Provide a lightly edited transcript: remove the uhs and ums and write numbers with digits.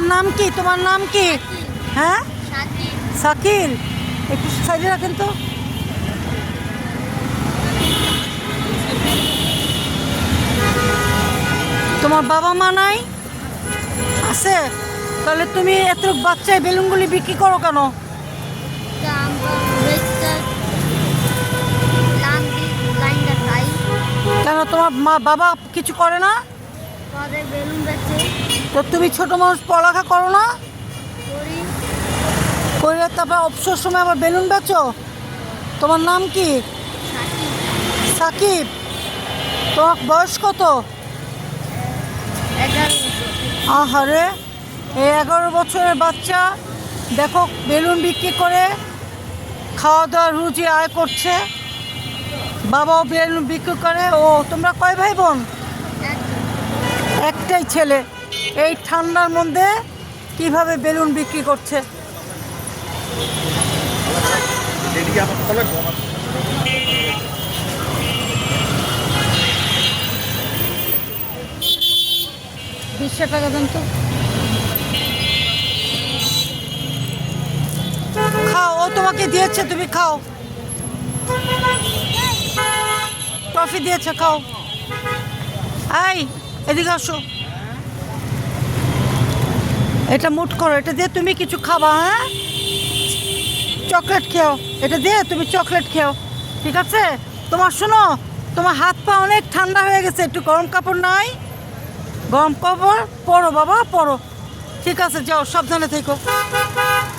তোমার নাম কি? তোমার নাম কি? হ্যাঁ, শাকিল। একটু সাইডে রাখেন তো। তোমার বাবা মা নাই? আছে। তাহলে তুমি এত বাচ্চায় বেলুনগুলি বিক্রি করো কেন? কেন তোমার মা বাবা কিছু করে না? তো তুমি ছোট মানুষ পড়ালেখা করো না? করে তারপর অবসর সময় আবার বেলুন বেচো? তোমার নাম কি? সাকিব। তোমার বয়স কত? আহারে, এই 11 বছরের বাচ্চা দেখো বেলুন বিক্রি করে খাওয়া দাওয়ার রুজি আয় করছে, বাবাও বেলুন বিক্রি করে। ও, তোমরা কয় ভাই বোন? একটাই ছেলে। এই ঠান্ডার মধ্যে কিভাবে বেলুন বিক্রি করছে? বিশটা টাকা দেন তো। খাও, ও তোমাকে দিয়েছে, তুমি খাও। ট্রফি দিয়েছে, খাও। এই, এদিকে আসো। এটা মুট করো, এটা দিয়ে তুমি কিছু খাবা। হ্যাঁ, চকলেট খেও। এটা দিয়ে তুমি চকলেট খেও, ঠিক আছে? তোমার শোনো, তোমার হাত পা অনেক ঠান্ডা হয়ে গেছে, একটু গরম কাপড় নাই? গরম কাপড় পরো বাবা, পরো। ঠিক আছে, যাও, সাবধানে থেকো।